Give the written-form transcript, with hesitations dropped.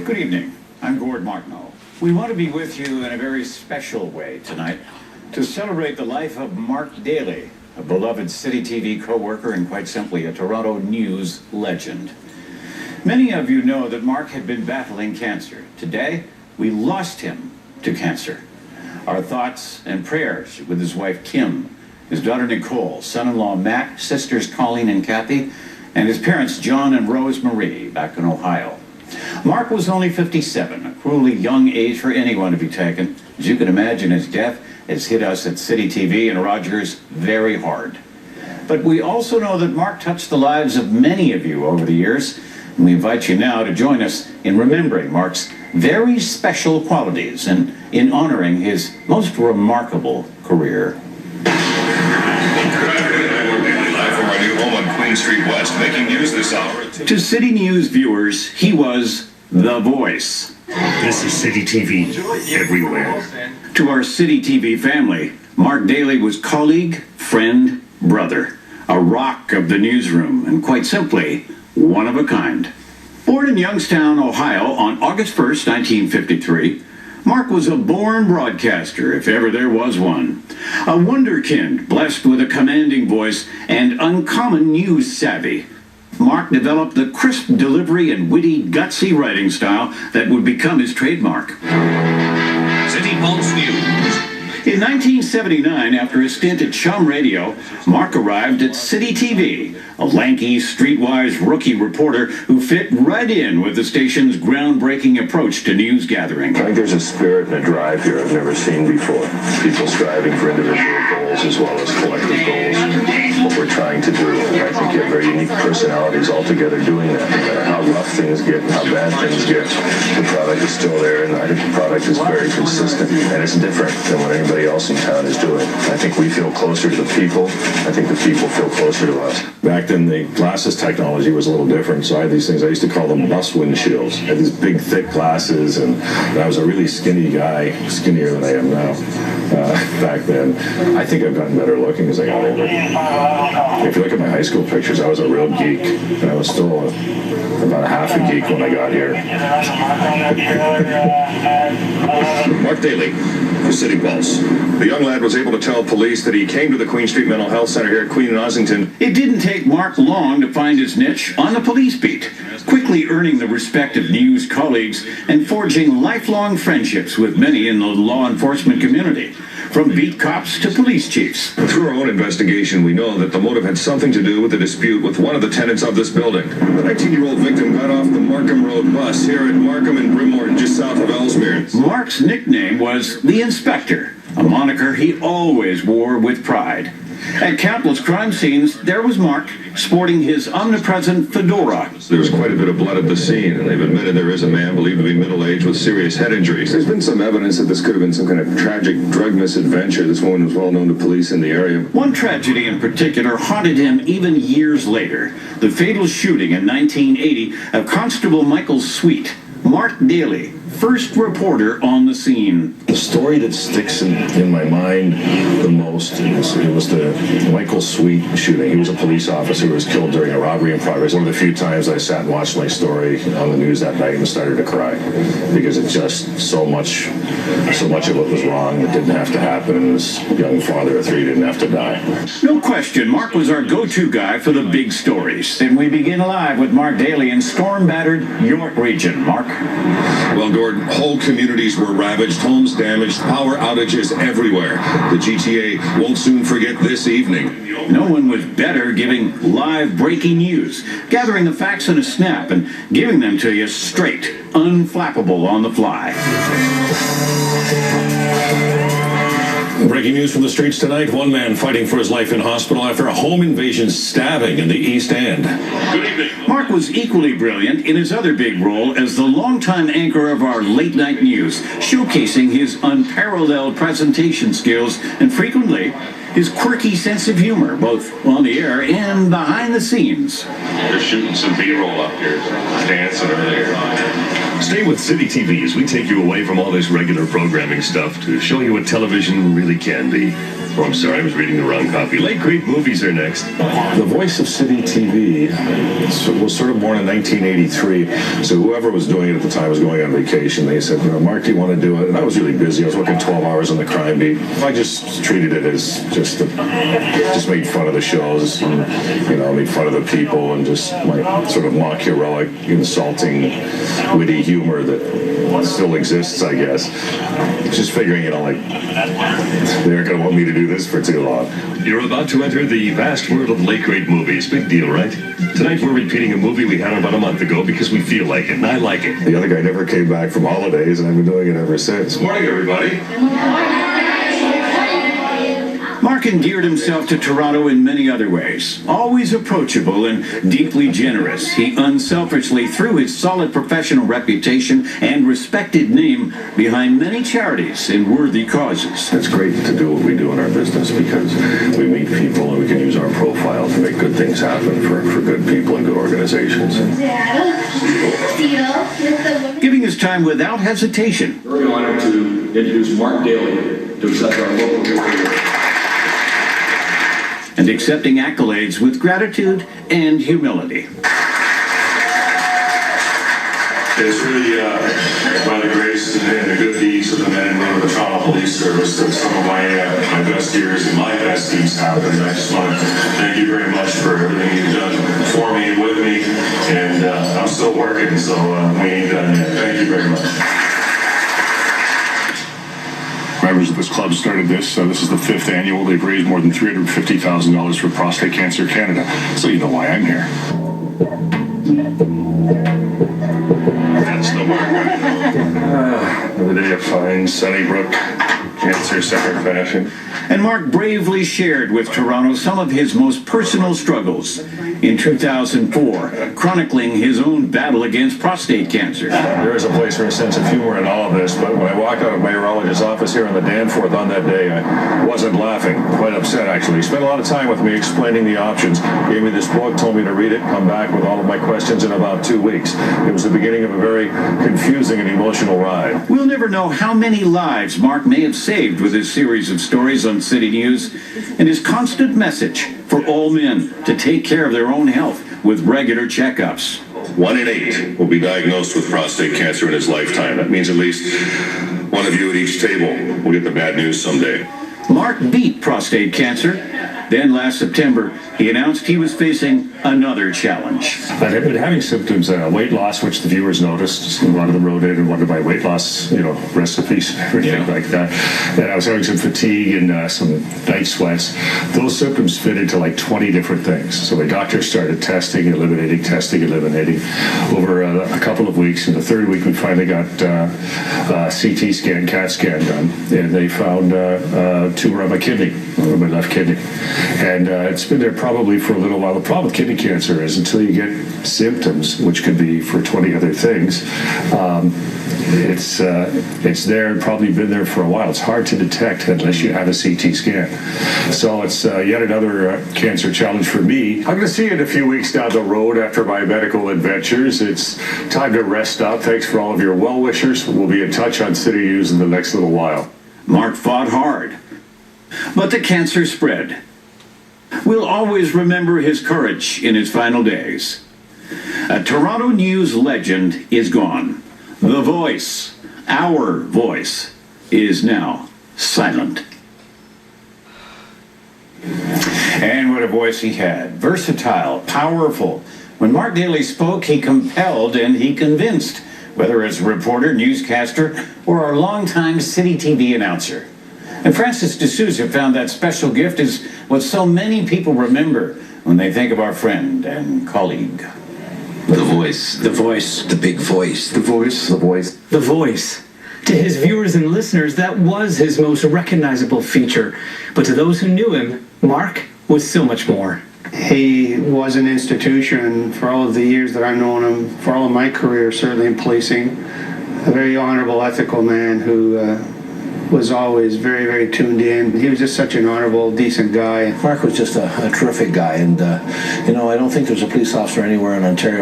Good evening. I'm Gord Martineau. We want to be with you in a very special way tonight to celebrate the life of Mark Dailey, a beloved City TV co-worker and quite simply a Toronto news legend. Many of you know that Mark had been battling cancer. Today, we lost him to cancer. Our thoughts and prayers with his wife Kim, his daughter Nicole, son-in-law Matt, sisters Colleen and Kathy, and his parents John and Rose Marie back in Ohio. Mark was only 57, a cruelly young age for anyone to be taken. As you can imagine, his death has hit us at City TV and Rogers very hard. But we also know that Mark touched the lives of many of you over the years, and we invite you now to join us in remembering Mark's very special qualities and in honoring his most remarkable career. Queen Street West, making news this hour. To City News viewers, he was the voice. This is City TV everywhere. To our City TV family, Mark Dailey was colleague, friend, brother, a rock of the newsroom, and quite simply, one of a kind. Born in Youngstown, Ohio on August 1st, 1953, Mark was a born broadcaster, if ever there was one. A wonderkind, blessed with a commanding voice and uncommon news savvy. Mark developed the crisp delivery and witty, gutsy writing style that would become his trademark. City Pulse News. In 1979, after a stint at Chum Radio, Mark arrived at City TV, a lanky, streetwise rookie reporter who fit right in with the station's groundbreaking approach to news gathering. I think there's a spirit and a drive here I've never seen before. People striving for individual goals as well as collective goals. What we're trying to do, and I think you have very unique personalities all together doing that. No matter how rough things get and how bad things get, the product is still there, and I think the product is very consistent, and it's different than what anybody else in town is doing. I think we feel closer to the people. I think the people feel closer to us. Back then, the glasses technology was a little different, so I had these things, I used to call them bus windshields. I had these big, thick glasses, and I was a really skinny guy, skinnier than I am now. Back then, I think I've gotten better looking as I got older. If you look at my high school pictures, I was a real geek, and I was still about a half a geek when I got here. Mark Dailey for City Pulse. The young lad was able to tell police that he came to the Queen Street Mental Health Center here at Queen and Ossington. It didn't take Mark long to find his niche on the police beat, quickly earning the respect of news colleagues and forging lifelong friendships with many in the law enforcement community, from beat cops to police chiefs. Through our own investigation, we know that the motive had something to do with a dispute with one of the tenants of this building. The 19-year-old victim got off the Markham Road bus here at Markham and Brimmorton, just south of Ellesmere. Mark's nickname was the Inspector, a moniker he always wore with pride. At countless crime scenes, there was Mark, sporting his omnipresent fedora. There was quite a bit of blood at the scene, and they've admitted there is a man believed to be middle-aged with serious head injuries. There's been some evidence that this could have been some kind of tragic drug misadventure. This woman was well known to police in the area. One tragedy in particular haunted him even years later. The fatal shooting in 1980 of Constable Michael Sweet. Mark Dailey, first reporter on the scene. The story that sticks in my mind the most was the Michael Sweet shooting. He was a police officer who was killed during a robbery in progress. One of the few times I sat and watched my story on the news that night and started to cry, because it just so much of what was wrong that didn't have to happen, and this young father of three didn't have to die. No question, Mark was our go-to guy for the big stories. And we begin live with Mark Dailey in storm-battered York region. Mark? Well, Gordon, whole communities were ravaged, homes damaged, power outages everywhere. The GTA won't soon forget this evening. No one was better giving live breaking news, gathering the facts in a snap and giving them to you straight, unflappable on the fly. Breaking news from the streets tonight. One man fighting for his life in hospital after a home invasion stabbing in the East End. Good evening. Mark was equally brilliant in his other big role as the longtime anchor of our late-night news, showcasing his unparalleled presentation skills and frequently his quirky sense of humor, both on the air and behind the scenes. They're shooting some B-roll up here, dancing earlier. Stay with City TV as we take you away from all this regular programming stuff to show you what television really can be. Oh, I'm sorry, I was reading the wrong copy. Late great movies are next. The voice of City TV was sort of born in 1983. So whoever was doing it at the time was going on vacation. They said, Mark, do you want to do it? And I was really busy. I was working 12 hours on the crime beat. I just treated it as just made fun of the shows, and, made fun of the people, and just sort of mock heroic, insulting, witty humor that still exists, I guess. Just figuring, they aren't going to want me to do this for too long. You're about to enter the vast world of late great movies. Big deal, right? Tonight we're repeating a movie we had about a month ago because we feel like it, and I like it. The other guy never came back from holidays, and I've been doing it ever since. Good morning, everybody. Mark endeared himself to Toronto in many other ways. Always approachable and deeply generous, he unselfishly threw his solid professional reputation and respected name behind many charities and worthy causes. It's great to do what we do in our business because we meet people and we can use our profile to make good things happen for good people and good organizations. Giving his time without hesitation. Very honored to introduce Mark Dailey to accept our local and accepting accolades with gratitude and humility. It's really by the grace and the good deeds of the men and women of the Toronto Police Service that some of my best years and my best deeds happened. I just want to thank you very much for everything you've done for me and with me. And I'm still working, so we ain't done yet. Thank you very much. Members of this club started this. This is the 5th annual. They've raised more than $350,000 for Prostate Cancer Canada. So you know why I'm here. That's the mark. Another day of fine Sunnybrook Cancer Center fashion. And Mark bravely shared with Toronto some of his most personal struggles in 2004, chronicling his own battle against prostate cancer. There is a place for a sense of humor in all of this, but when I walked out of my urologist's office here on the Danforth on that day, I wasn't laughing. Quite upset, actually. He spent a lot of time with me explaining the options, gave me this book, told me to read it, come back with all of my questions in about 2 weeks. It was the beginning of a very confusing and emotional ride. We'll never know how many lives Mark may have saved with his series of stories on City News and his constant message for all men to take care of their own health with regular checkups. 1 in 8 will be diagnosed with prostate cancer in his lifetime. That means at least one of you at each table will get the bad news someday. Mark beat prostate cancer. Then last September, he announced he was facing another challenge. I've been having symptoms, weight loss, which the viewers noticed. A lot of them wrote in and wanted my weight loss, recipes, everything like that. And I was having some fatigue and some night sweats. Those symptoms fit into like 20 different things. So my doctor started testing, eliminating. Over a couple of weeks. In the third week, we finally got CT scan, CAT scan done, and they found a tumor on my kidney, on my left kidney. And it's been there probably for a little while. The problem with kidney cancer is until you get symptoms, which could be for 20 other things, it's there and probably been there for a while. It's hard to detect unless you have a CT scan. So it's yet another cancer challenge for me. I'm going to see you in a few weeks down the road after my medical adventures. It's time to rest up. Thanks for all of your well-wishers. We'll be in touch on City News in the next little while. Mark fought hard, but the cancer spread. We'll always remember his courage in his final days. A Toronto News legend is gone. The voice, our voice, is now silent. And what a voice he had. Versatile, powerful. When Mark Dailey spoke, he compelled and he convinced, whether as a reporter, newscaster, or our longtime City TV announcer. And Francis D'Souza found that special gift is what so many people remember when they think of our friend and colleague. The voice. The voice. The big voice. The voice. The voice. The voice. To his viewers and listeners, that was his most recognizable feature. But to those who knew him, Mark was so much more. He was an institution for all of the years that I've known him, for all of my career, certainly in policing. A very honorable, ethical man who was always very, very tuned in. He was just such an honorable, decent guy. Mark was just a terrific guy, and I don't think there's a police officer anywhere in Ontario